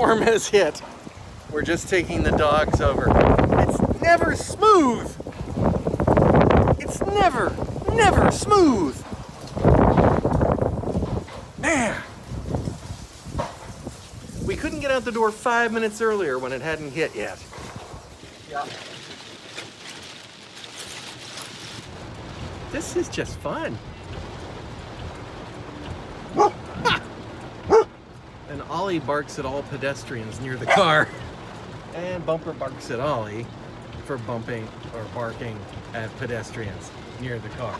storm has hit. We're just taking the dogs over. It's never smooth. It's never smooth. Man. We couldn't get out the door 5 minutes earlier when it hadn't hit yet. Yeah. This is just fun. And Ollie barks at all pedestrians near the car. And Bumper barks at Ollie for bumping or barking at pedestrians near the car.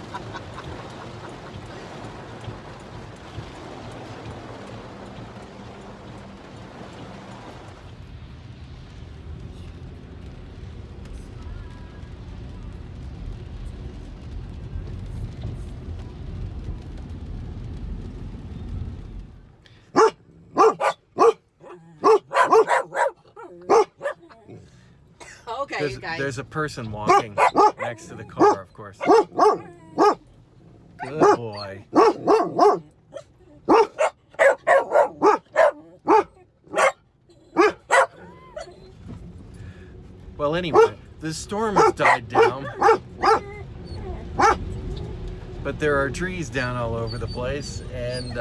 Okay, you guys. There's a person walking next to the car, of course. Good boy. Well, anyway, the storm has died down. But there are trees down all over the place, and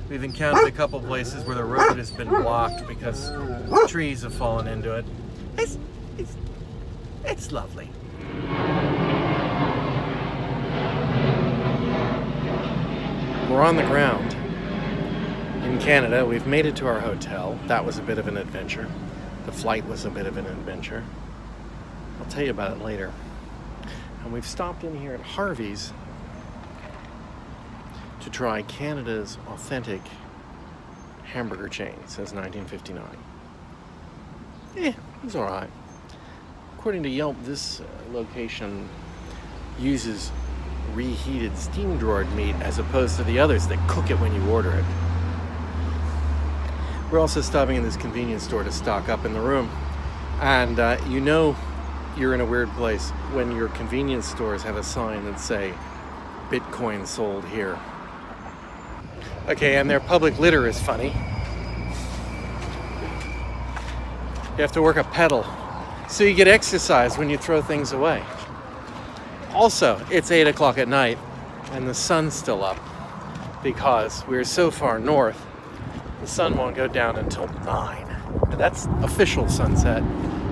we've encountered a couple places where the road has been blocked because trees have fallen into it. It's lovely. We're on the ground in Canada. We've made it to our hotel. That was a bit of an adventure. The flight was a bit of an adventure. I'll tell you about it later. And we've stopped in here at Harvey's to try Canada's authentic hamburger chain since 1959. It was all right. According to Yelp, this location uses reheated steam drawered meat as opposed to the others that cook it when you order it. We're also stopping in this convenience store to stock up in the room. And you know you're in a weird place when your convenience stores have a sign that say, Bitcoin sold here. Okay, and their public litter is funny. You have to work a pedal. So you get exercise when you throw things away. Also, it's 8 o'clock at night and the sun's still up because we're so far north, the sun won't go down until 9. And that's official sunset.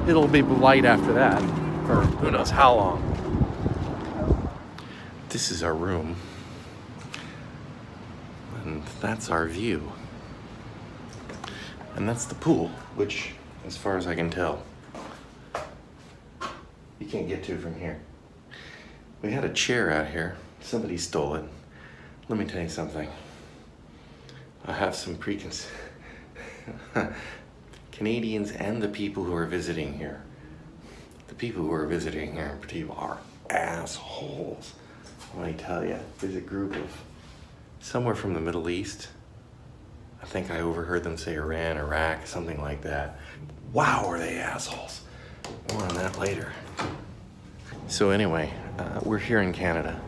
It'll be light after that for who knows how long. This is our room. And that's our view. And that's the pool, which, as far as I can tell, you can't get to from here. We had a chair out here. Somebody stole it. Let me tell you something. I have some Canadians and the people who are visiting here. The people who are visiting here in particular are assholes. Let me tell you, there's a group of somewhere from the Middle East. I think I overheard them say Iran, Iraq, something like that. Wow, are they assholes. More on that later. So anyway, we're here in Canada.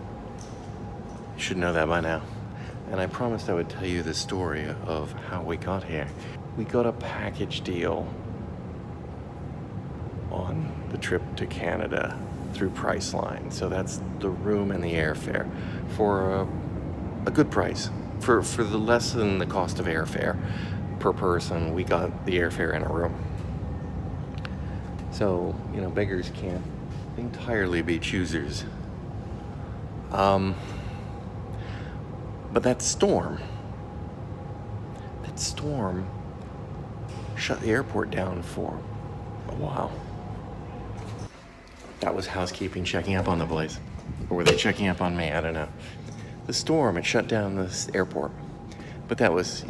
You should know that by now. And I promised I would tell you the story of how we got here. We got a package deal on the trip to Canada through Priceline. So that's the room and the airfare for a good price. For the less than the cost of airfare per person, we got the airfare and a room. So, you know, beggars can't entirely be choosers. But that storm shut the airport down for a while. That was housekeeping checking up on the place. Or were they checking up on me? I don't know. The storm, it shut down this airport. But that was,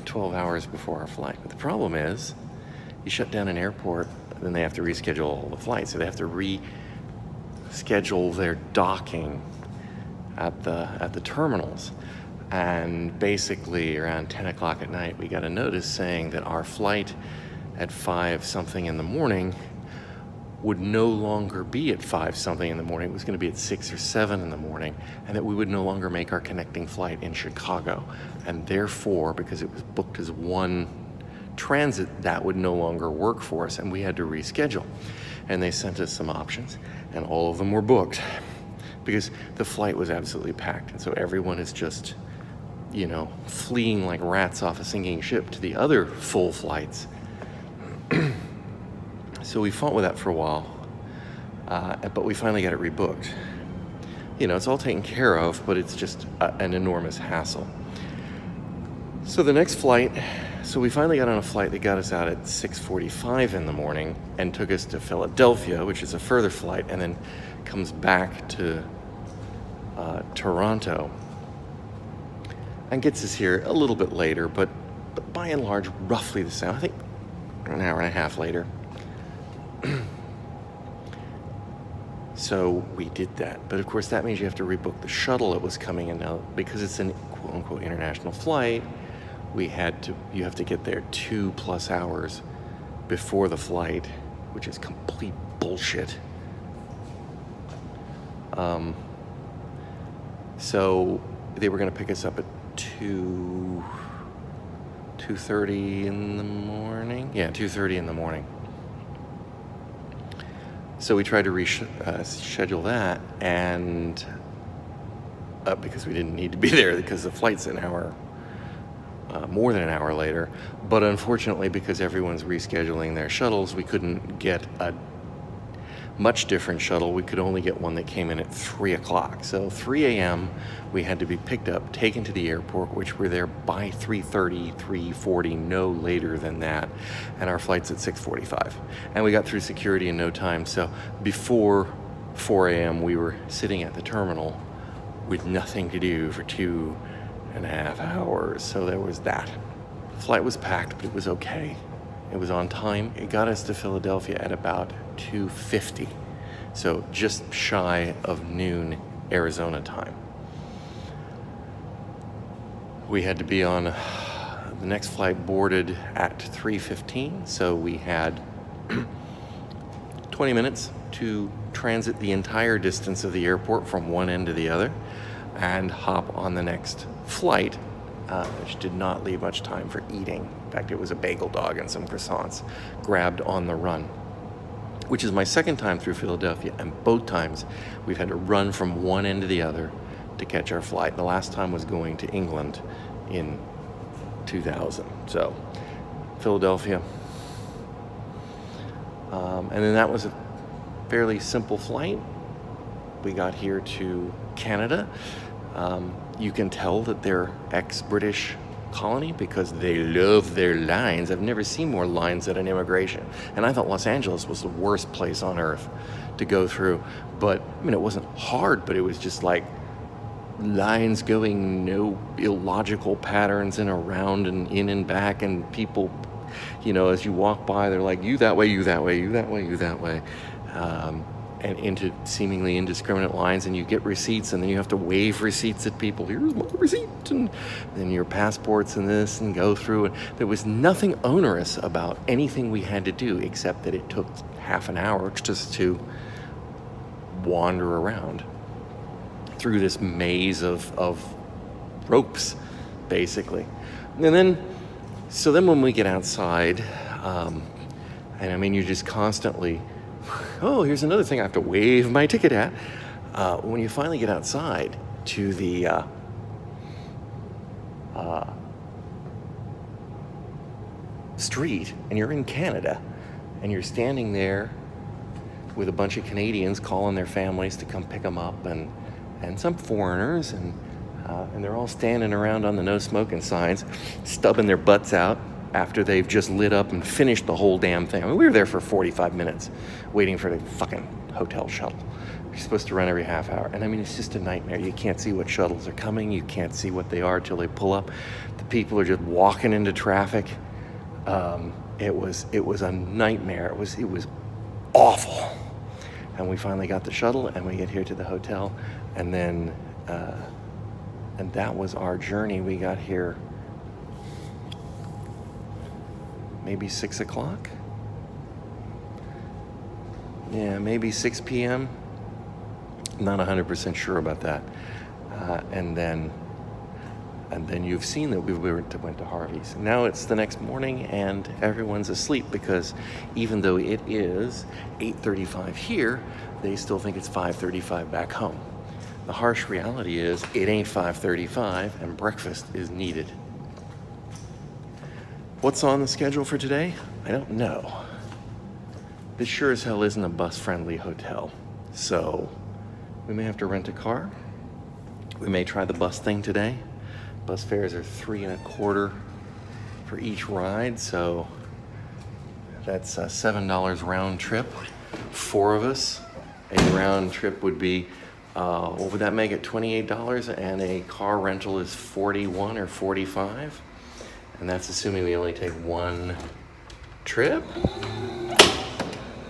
12 hours before our flight. But the problem is, you shut down an airport, then they have to reschedule all the flights. So they have to reschedule their docking at the terminals. And basically around 10 o'clock at night, we got a notice saying that our flight at 5 something in the morning would no longer be at 5 something in the morning. It was going to be at 6 or 7 in the morning, and that we would no longer make our connecting flight in Chicago. And therefore, because it was booked as one transit, that would no longer work for us, and we had to reschedule. And they sent us some options, and all of them were booked because the flight was absolutely packed. And so everyone is just, fleeing like rats off a sinking ship to the other full flights. So we fought with that for a while, but we finally got it rebooked. It's all taken care of, but it's just an enormous hassle. So the next flight, we finally got on a flight that got us out at 6:45 in the morning and took us to Philadelphia, which is a further flight, and then comes back to Toronto and gets us here a little bit later, but by and large, roughly the same. I think an hour and a half later. So we did that, but of course that means you have to rebook the shuttle that was coming in. Now, because it's an quote-unquote international flight, you have to get there 2+ hours before the flight, which is complete bullshit. So they were going to pick us up at 2:30 in the morning. Yeah, 2:30 in the morning. So we tried to reschedule that, and because we didn't need to be there because the flight's an hour, more than an hour later. But unfortunately, because everyone's rescheduling their shuttles, we couldn't get a much different shuttle. We could only get one that came in at 3 o'clock. So 3 a.m. we had to be picked up, taken to the airport, which we're there by 3:30, 3:40, no later than that. And our flight's at 6:45. And we got through security in no time. So before 4 a.m. we were sitting at the terminal with nothing to do for 2.5 hours. So there was that. The flight was packed, but it was okay. It was on time. It got us to Philadelphia at about 2:50, so just shy of noon Arizona time. We had to be on the next flight boarded at 3:15, so we had 20 minutes to transit the entire distance of the airport from one end to the other and hop on the next flight, which did not leave much time for eating. In fact, it was a bagel dog and some croissants grabbed on the run, which is my second time through Philadelphia, and both times we've had to run from one end to the other to catch our flight. The last time was going to England in 2000. So Philadelphia. And then that was a fairly simple flight. We got here to Canada. You can tell that they're ex-British colony because they love their lines. I've never seen more lines at an immigration. And I thought Los Angeles was the worst place on earth to go through. But, it wasn't hard, but it was just like lines going no illogical patterns and around and in and back, and people, as you walk by, they're like, you that way, you that way, you that way, you that way. And into seemingly indiscriminate lines, and you get receipts, and then you have to wave receipts at people. Here's my receipt, and then your passports and this, and go through. And there was nothing onerous about anything we had to do, except that it took half an hour just to wander around through this maze of ropes, basically. And then when we get outside, you're just constantly, oh, here's another thing I have to wave my ticket at. When you finally get outside to the street, and you're in Canada, and you're standing there with a bunch of Canadians calling their families to come pick them up, and some foreigners, and they're all standing around on the no smoking signs, stubbing their butts out after they've just lit up and finished the whole damn thing. We were there for 45 minutes waiting for the fucking hotel shuttle. You're supposed to run every half hour. And it's just a nightmare. You can't see what shuttles are coming. You can't see what they are till they pull up. The people are just walking into traffic. It was a nightmare. It was awful. And we finally got the shuttle, and we get here to the hotel, and then and that was our journey. We got here maybe 6 o'clock? Yeah, maybe 6 p.m. Not 100% sure about that. And then And then you've seen that we went to Harvey's. Now it's the next morning and everyone's asleep because even though it is 8:35 here, they still think it's 5:35 back home. The harsh reality is it ain't 5:35 and breakfast is needed. What's on the schedule for today? I don't know. This sure as hell isn't a bus-friendly hotel. So we may have to rent a car. We may try the bus thing today. Bus fares are $3.25 for each ride, so that's $7 round trip. 4 of us, a round trip would be, what would that make it, $28? And a car rental is $41 or $45. And that's assuming we only take 1 trip.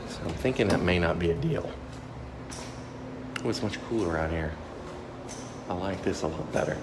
So I'm thinking that may not be a deal. Oh, it's much cooler out here. I like this a lot better.